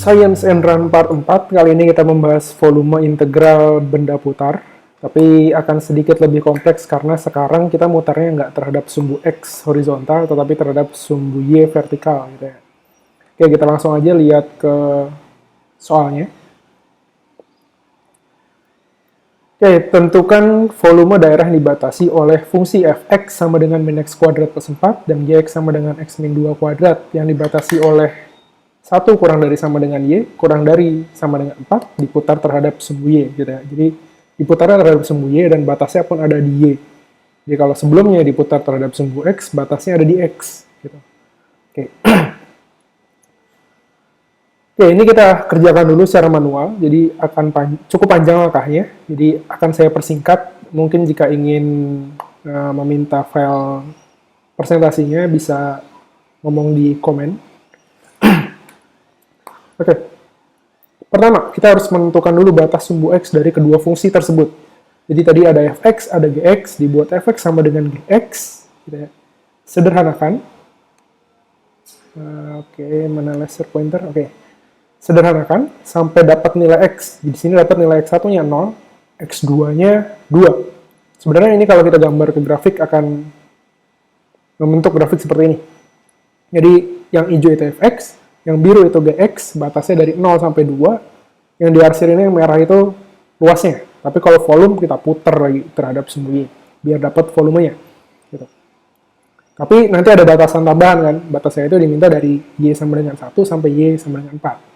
Science and Run Part 4, kali ini kita membahas volume integral benda putar, tapi akan sedikit lebih kompleks karena sekarang kita mutarnya nggak terhadap sumbu X horizontal, tetapi terhadap sumbu Y vertikal. Gitu ya. Oke, kita langsung aja lihat ke soalnya. Oke, tentukan volume daerah yang dibatasi oleh fungsi fx sama dengan min x kuadrat plus 4 dan gx sama dengan x min 2 kuadrat yang dibatasi oleh 1 kurang dari sama dengan y, kurang dari sama dengan 4, diputar terhadap sumbu y. Gitu ya. Jadi diputar terhadap sumbu y dan batasnya pun ada di y. Jadi kalau sebelumnya diputar terhadap sumbu x, batasnya ada di x. Gitu. Oke. Oke, ini kita kerjakan dulu secara manual, jadi akan cukup panjang langkahnya. Jadi akan saya persingkat, mungkin jika ingin meminta file presentasinya bisa ngomong di komen. Oke. Pertama, kita harus menentukan dulu batas sumbu x dari kedua fungsi tersebut. Jadi tadi ada fx, ada gx, dibuat fx sama dengan gx. Gitu ya. Sederhanakan. Oke, mana laser pointer? Oke. Sederhanakan sampai dapat nilai x. Di sini dapat nilai x1-nya 0, x2-nya 2. Sebenarnya ini kalau kita gambar ke grafik akan membentuk grafik seperti ini. Jadi yang hijau itu fx, yang biru itu gx, batasnya dari 0 sampai 2. Yang diarsir ini yang merah itu luasnya. Tapi kalau volume kita putar lagi terhadap sumbu y, biar dapat volumenya. Gitu. Tapi nanti ada batasan tambahan kan, batasnya itu diminta dari y sama dengan 1 sampai y sama dengan 4.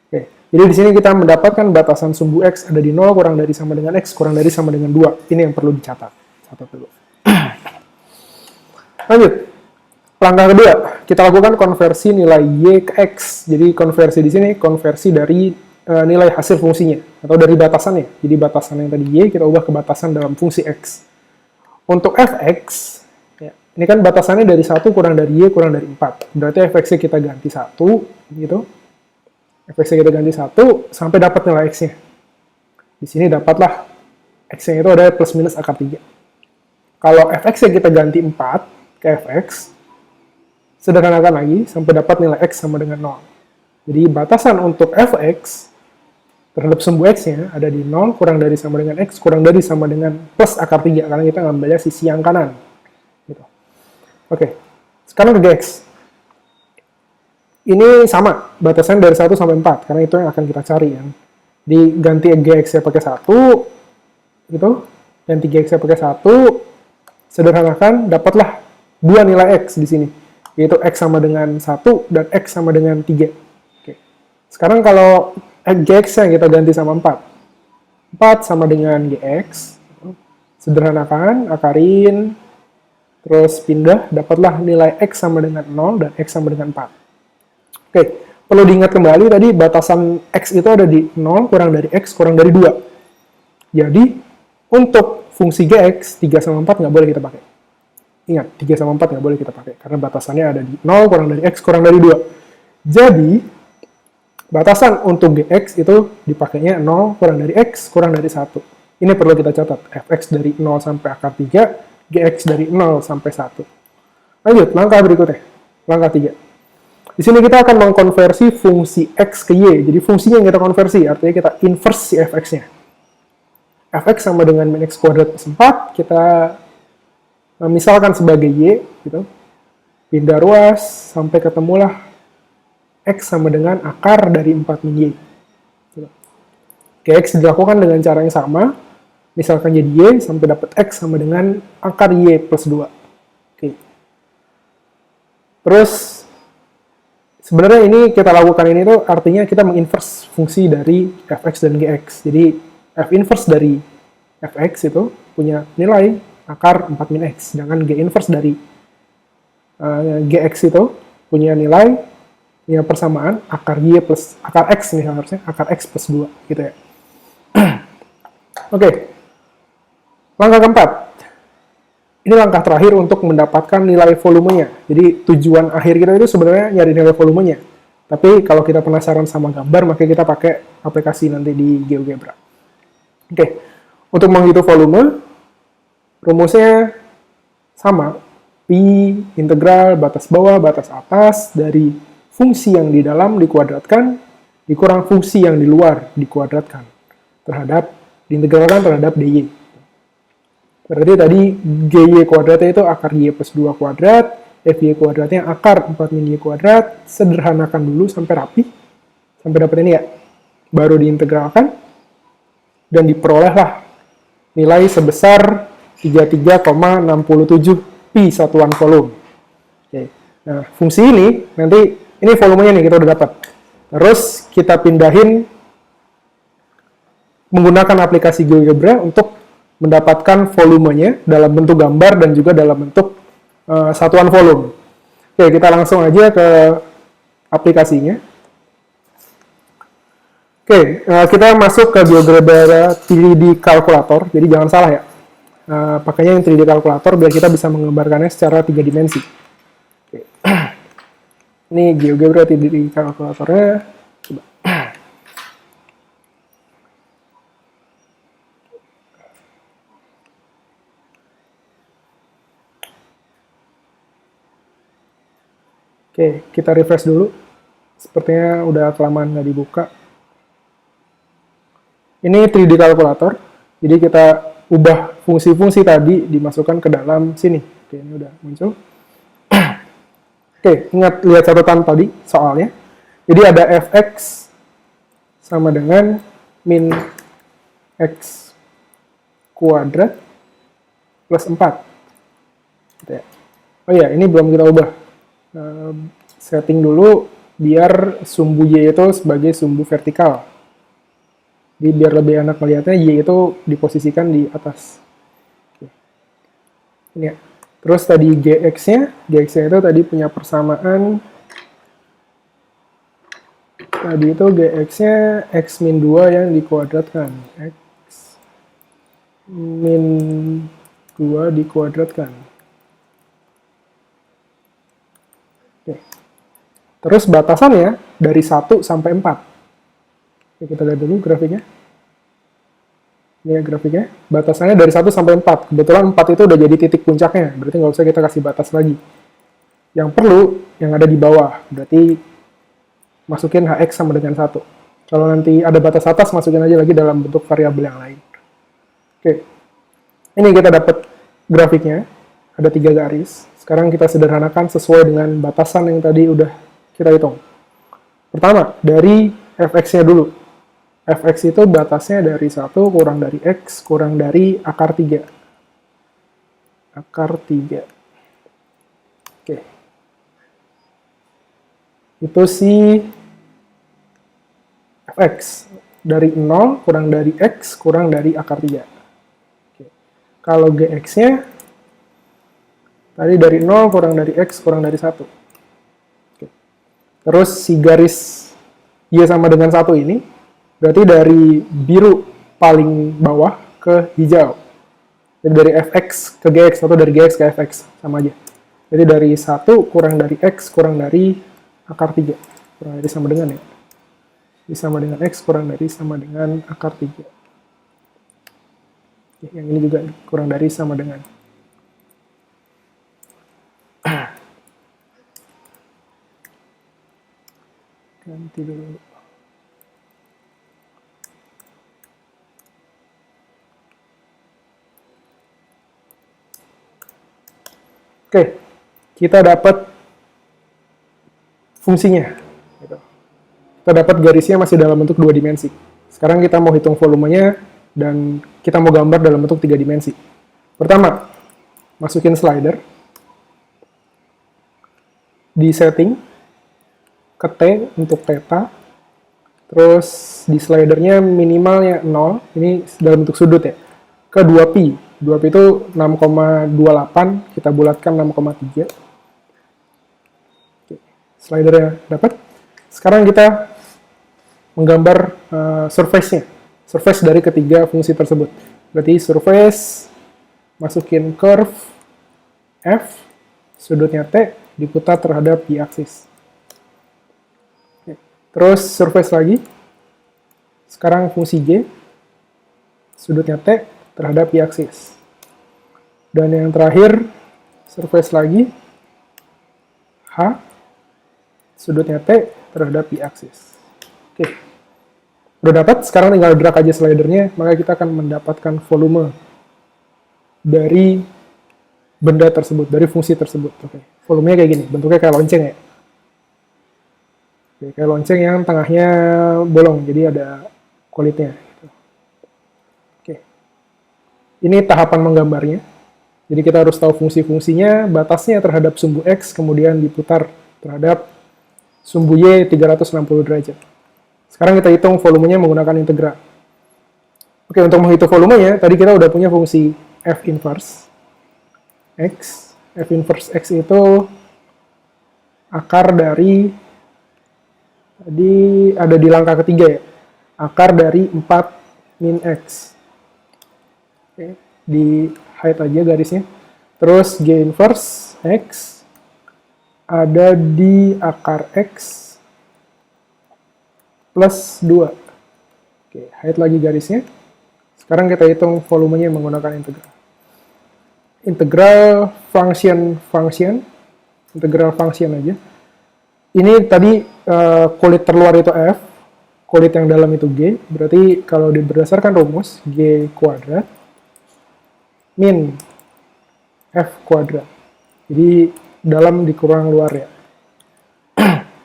Oke, jadi di sini kita mendapatkan batasan sumbu x ada di 0 kurang dari sama dengan x kurang dari sama dengan 2. Ini yang perlu dicatat. Catat dulu. Lanjut. Langkah kedua, kita lakukan konversi nilai y ke x. Jadi konversi di sini konversi dari nilai hasil fungsinya atau dari batasannya. Jadi batasan yang tadi y kita ubah ke batasan dalam fungsi x. Untuk fx, ya, ini kan batasannya dari 1 kurang dari y kurang dari 4. Berarti fx-nya kita ganti 1, gitu. Fx-nya kita ganti 1 sampai dapat nilai x-nya. Di sini dapatlah x-nya itu ada plus minus akar 3. Kalau fx-nya kita ganti 4 ke fx, sederhanakan lagi sampai dapat nilai x sama dengan 0. Jadi batasan untuk fx terhadap sumbu x-nya ada di 0 kurang dari sama dengan x kurang dari sama dengan plus akar 3 karena kita ngambilnya sisi yang kanan. Gitu. Oke, sekarang ke gx. Ini sama, batasan dari 1 sampai 4 karena itu yang akan kita cari ya. Diganti gx-nya pakai 1 gitu. Ganti gx-nya pakai 1, sederhanakan dapatlah dua nilai x di sini. Yaitu x sama dengan 1 dan x sama dengan 3. Oke. Sekarang kalau gx-nya kita ganti sama 4. 4 sama dengan gx. Sederhanakan, akarin, terus pindah, dapatlah nilai x sama dengan 0 dan x sama dengan 4. Oke, perlu diingat kembali tadi batasan x itu ada di 0 kurang dari x kurang dari 2. Jadi, untuk fungsi gx, 3 sama 4 nggak boleh kita pakai. Ingat, 3 sama 4 nggak boleh kita pakai, karena batasannya ada di 0 kurang dari x kurang dari 2. Jadi, batasan untuk gx itu dipakainya 0 kurang dari x kurang dari 1. Ini perlu kita catat, fx dari 0 sampai akar 3, gx dari 0 sampai 1. Lanjut, langkah berikutnya, langkah 3. Di sini kita akan mengkonversi fungsi x ke y, jadi fungsinya yang kita konversi, artinya kita inverse si fx-nya. Fx sama dengan min x kuadrat plus 4, kita misalkan sebagai y, gitu. Pindah ruas sampai ketemulah x sama dengan akar dari 4 min y. Gitu. Gx dilakukan dengan cara yang sama, misalkan jadi y sampai dapat x sama dengan akar y plus 2. Oke. Terus sebenarnya ini kita lakukan ini tuh artinya kita menginverse fungsi dari fx dan gx. Jadi f inverse dari fx itu punya nilai akar 4 min x, sedangkan g inverse dari gx itu punya nilai yang persamaan akar y plus akar x nih harusnya akar x plus 2 gitu ya. Oke. Langkah keempat. Ini langkah terakhir untuk mendapatkan nilai volumenya. Jadi tujuan akhir kita itu sebenarnya nyari nilai volumenya. Tapi kalau kita penasaran sama gambar, maka kita pakai aplikasi nanti di GeoGebra. Oke. Untuk menghitung volume, rumusnya sama. Pi integral batas bawah, batas atas dari fungsi yang di dalam dikuadratkan dikurang fungsi yang di luar dikuadratkan diintegralkan terhadap dy. Berarti tadi gy kuadratnya itu akar y plus 2 kuadrat, fy kuadratnya akar 4 min y kuadrat, sederhanakan dulu sampai rapi, sampai dapat ini ya. Baru diintegralkan, dan diperolehlah nilai sebesar 33,67 pi satuan volume. Oke. Nah, fungsi ini, nanti, ini volumenya nih kita udah dapat. Terus kita pindahin menggunakan aplikasi GeoGebra untuk mendapatkan volumenya dalam bentuk gambar dan juga dalam bentuk satuan volume. Oke, kita langsung aja ke aplikasinya. Oke, kita masuk ke GeoGebra 3D Calculator. Jadi jangan salah ya, pakainya yang 3D Calculator biar kita bisa menggambarkannya secara 3 dimensi. Oke. Ini GeoGebra 3D Calculatornya. Coba. Oke, kita refresh dulu. Sepertinya udah kelamaan nggak dibuka. Ini 3D Calculator. Jadi kita ubah fungsi-fungsi tadi dimasukkan ke dalam sini. Oke, ini udah muncul. Oke, ingat lihat catatan tadi soalnya. Jadi ada fx sama dengan min x kuadrat plus 4. Gitu ya. Oh iya, ini belum kita ubah. Setting dulu biar sumbu y itu sebagai sumbu vertikal. Jadi biar lebih enak melihatnya, y itu diposisikan di atas. Oke. Ini ya. Terus tadi gx-nya itu tadi punya persamaan. Tadi itu gx-nya x min 2 yang dikuadratkan. X min 2 dikuadratkan. Oke. Terus batasannya dari 1 sampai 4. Oke, kita lihat dulu grafiknya. Ini ya grafiknya. Batasannya dari 1 sampai 4. Kebetulan 4 itu udah jadi titik puncaknya. Berarti nggak usah kita kasih batas lagi. Yang perlu, yang ada di bawah. Berarti masukin hx sama dengan 1. Kalau nanti ada batas atas, masukin aja lagi dalam bentuk variabel yang lain. Oke. Ini kita dapat grafiknya. Ada 3 garis. Sekarang kita sederhanakan sesuai dengan batasan yang tadi udah kita hitung. Pertama, dari fx-nya dulu. Fx itu batasnya dari 1 kurang dari x kurang dari akar 3. Akar 3. Oke. Itu si fx. Dari 0 kurang dari x kurang dari akar 3. Oke. Kalau gx-nya tadi dari 0 kurang dari x kurang dari 1. Oke. Terus si garis y sama dengan 1 ini, berarti dari biru paling bawah ke hijau. Jadi dari fx ke gx, atau dari gx ke fx, sama aja. Jadi dari 1 kurang dari x kurang dari akar 3. Kurang dari sama dengan ya. Jadi sama dengan x kurang dari sama dengan akar 3. Oke, yang ini juga kurang dari sama dengan. Ganti dulu. Oke, kita dapat fungsinya. Kita dapat garisnya masih dalam bentuk 2 dimensi. Sekarang kita mau hitung volumenya, dan kita mau gambar dalam bentuk 3 dimensi. Pertama, masukin slider. Di setting, ke T untuk theta, terus di slidernya minimalnya 0, ini dalam bentuk sudut ya, ke 2pi. 2pi itu 6,28, kita bulatkan 6,3. Slidernya dapat. Sekarang kita menggambar surface-nya. Surface dari ketiga fungsi tersebut. Berarti surface, masukin curve F, sudutnya T, diputar terhadap y-aksis. Terus surface lagi. Sekarang fungsi G, sudutnya T terhadap y-aksis. Dan yang terakhir, surface lagi, H, sudutnya T terhadap y-aksis. Oke, udah dapat, sekarang tinggal drag aja slidernya, maka kita akan mendapatkan volume dari benda tersebut, dari fungsi tersebut. Oke, volumenya kayak gini, bentuknya kayak lonceng ya. Oke, kayak lonceng yang tengahnya bolong, jadi ada kulitnya. Oke, ini tahapan menggambarnya. Jadi kita harus tahu fungsi-fungsinya, batasnya terhadap sumbu X, kemudian diputar terhadap sumbu Y 360 derajat. Sekarang kita hitung volumenya menggunakan integral. Oke, untuk menghitung volumenya, tadi kita udah punya fungsi F inverse X. F inverse X itu akar dari, tadi ada di langkah ketiga ya, akar dari 4 min X. Oke, di hide aja garisnya. Terus G inverse X ada di akar X plus 2. Oke, hide lagi garisnya. Sekarang kita hitung volumenya menggunakan integral. Integral function, integral function aja. Ini tadi kulit terluar itu F, kulit yang dalam itu G, berarti kalau berdasarkan rumus, G kuadrat min F kuadrat. Jadi dalam dikurang luar ya.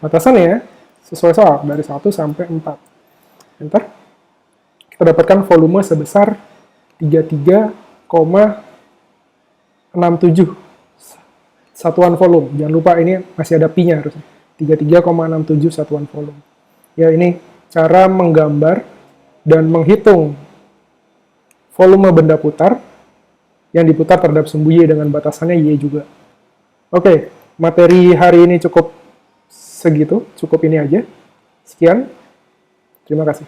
Batasannya sesuai soal, dari 1 sampai 4. Enter. Kita dapatkan volume sebesar 33,67 satuan volume. Jangan lupa ini masih ada pi-nya harusnya. 33,67 satuan volume. Ya, ini cara menggambar dan menghitung volume benda putar yang diputar terhadap sumbu Y dengan batasannya Y juga. Oke, materi hari ini cukup segitu, cukup ini aja. Sekian, terima kasih.